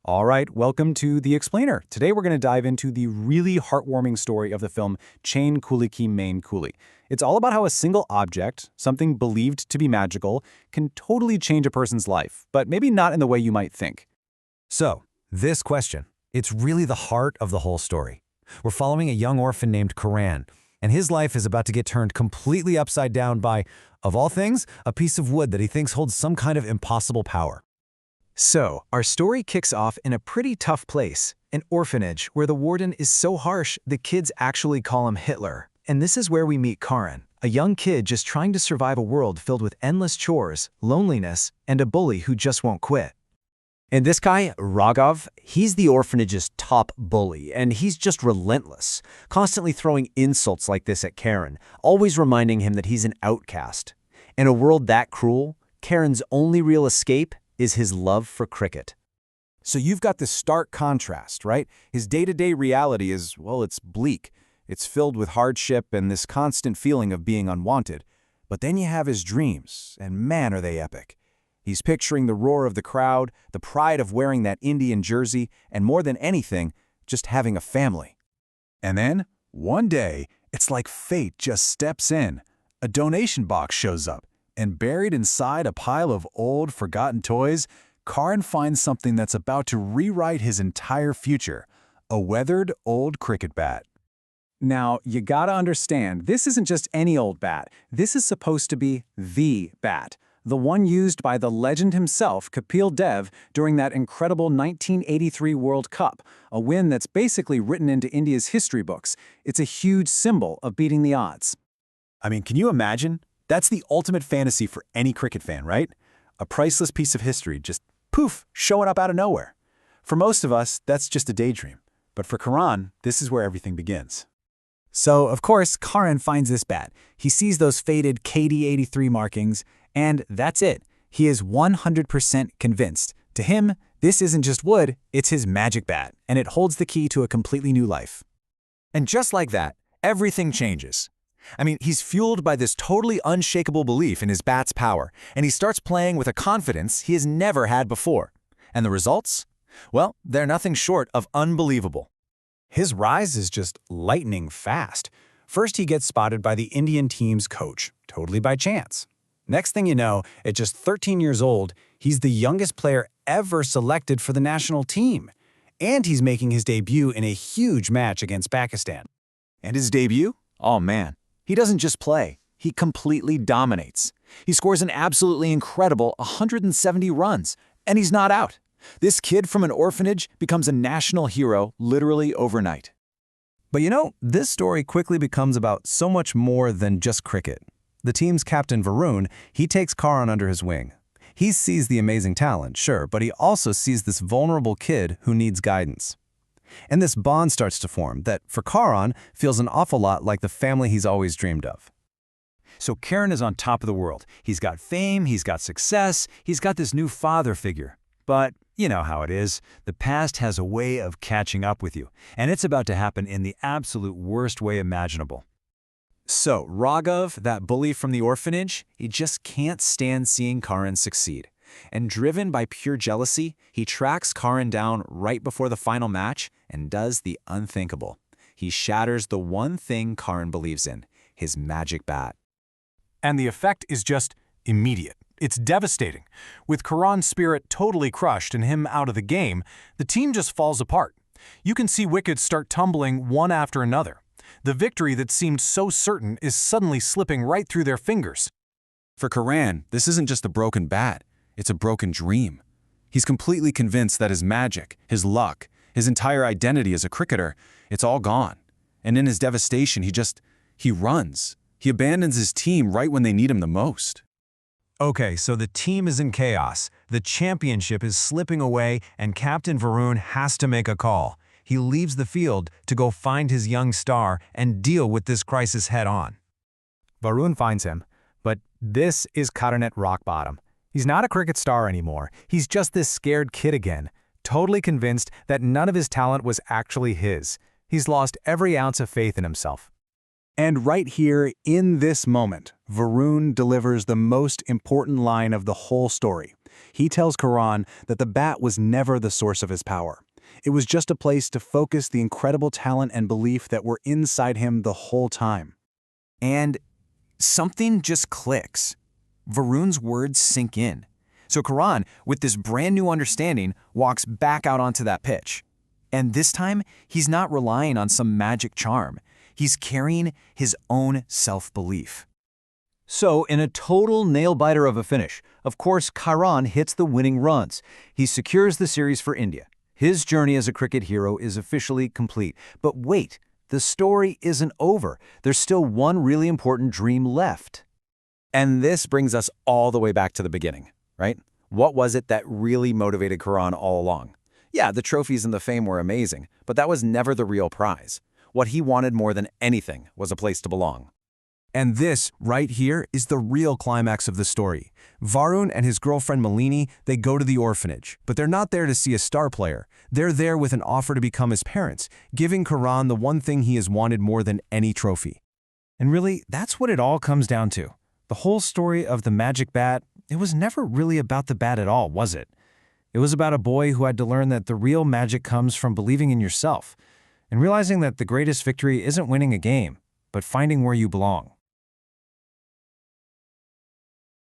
All right, welcome to The Explainer. Today we're going to dive into the really heartwarming story of the film Chain Cooley Ki Main Cooley. It's all about how a single object, something believed to be magical, can totally change a person's life, but maybe not in the way you might think. So, this question, it's really the heart of the whole story. We're following a young orphan named Karan, and his life is about to get turned completely upside down by, of all things, a piece of wood that he thinks holds some kind of impossible power. So, our story kicks off in a pretty tough place, an orphanage where the warden is so harsh the kids actually call him Hitler. And this is where we meet Karan, a young kid just trying to survive a world filled with endless chores, loneliness, and a bully who just won't quit. And this guy, Raghav, he's the orphanage's top bully, and he's just relentless, constantly throwing insults like this at Karen, always reminding him that he's an outcast. In a world that cruel, Karen's only real escape is his love for cricket. So you've got this stark contrast, right? His day-to-day reality is, well, it's bleak. It's filled with hardship and this constant feeling of being unwanted. But then you have his dreams, and man, are they epic. He's picturing the roar of the crowd, the pride of wearing that Indian jersey, and more than anything, just having a family. And then, one day, it's like fate just steps in. A donation box shows up, and buried inside a pile of old, forgotten toys, Karan finds something that's about to rewrite his entire future, a weathered old cricket bat. Now, you gotta understand, this isn't just any old bat. This is supposed to be the bat, the one used by the legend himself, Kapil Dev, during that incredible 1983 World Cup, a win that's basically written into India's history books. It's a huge symbol of beating the odds. I mean, can you imagine? That's the ultimate fantasy for any cricket fan, right? A priceless piece of history just, poof, showing up out of nowhere. For most of us, that's just a daydream. But for Karan, this is where everything begins. So, of course, Karan finds this bat. He sees those faded KD83 markings, and that's it. He is 100% convinced. To him, this isn't just wood, it's his magic bat, and it holds the key to a completely new life. And just like that, everything changes. I mean, he's fueled by this totally unshakable belief in his bat's power, and he starts playing with a confidence he has never had before. And the results? Well, they're nothing short of unbelievable. His rise is just lightning fast. First, he gets spotted by the Indian team's coach, totally by chance. Next thing you know, at just 13 years old, he's the youngest player ever selected for the national team. And he's making his debut in a huge match against Pakistan. And his debut? Oh man. He doesn't just play, he completely dominates. He scores an absolutely incredible 170 runs, and he's not out. This kid from an orphanage becomes a national hero literally overnight. But you know, this story quickly becomes about so much more than just cricket. The team's captain, Varun, he takes Karan under his wing. He sees the amazing talent, sure, but he also sees this vulnerable kid who needs guidance. And this bond starts to form that, for Karan, feels an awful lot like the family he's always dreamed of. So Karan is on top of the world. He's got fame, he's got success, he's got this new father figure. But you know how it is. The past has a way of catching up with you, and it's about to happen in the absolute worst way imaginable. So Raghav, that bully from the orphanage, he just can't stand seeing Karan succeed. And driven by pure jealousy, he tracks Karan down right before the final match and does the unthinkable. He shatters the one thing Karan believes in, his magic bat. And the effect is just immediate. It's devastating. With Karan's spirit totally crushed and him out of the game, the team just falls apart. You can see wickets start tumbling one after another. The victory that seemed so certain is suddenly slipping right through their fingers. For Karan, this isn't just a broken bat. It's a broken dream. He's completely convinced that his magic, his luck, his entire identity as a cricketer, it's all gone. And in his devastation, he runs. He abandons his team right when they need him the most. Okay, so the team is in chaos. The championship is slipping away, and Captain Varun has to make a call. He leaves the field to go find his young star and deal with this crisis head-on. Varun finds him, but this is Karan at rock bottom. He's not a cricket star anymore. He's just this scared kid again, totally convinced that none of his talent was actually his. He's lost every ounce of faith in himself. And right here, in this moment, Varun delivers the most important line of the whole story. He tells Karan that the bat was never the source of his power. It was just a place to focus the incredible talent and belief that were inside him the whole time. And something just clicks. Varun's words sink in. So Karan, with this brand new understanding, walks back out onto that pitch. And this time, he's not relying on some magic charm. He's carrying his own self-belief. So, in a total nail-biter of a finish, of course, Karan hits the winning runs. He secures the series for India. His journey as a cricket hero is officially complete. But wait, the story isn't over. There's still one really important dream left. And this brings us all the way back to the beginning, right? What was it that really motivated Karan all along? Yeah, the trophies and the fame were amazing, but that was never the real prize. What he wanted more than anything was a place to belong. And this, right here, is the real climax of the story. Varun and his girlfriend Malini, they go to the orphanage, but they're not there to see a star player. They're there with an offer to become his parents, giving Karan the one thing he has wanted more than any trophy. And really, that's what it all comes down to. The whole story of the magic bat, it was never really about the bat at all, was it? It was about a boy who had to learn that the real magic comes from believing in yourself, and realizing that the greatest victory isn't winning a game, but finding where you belong.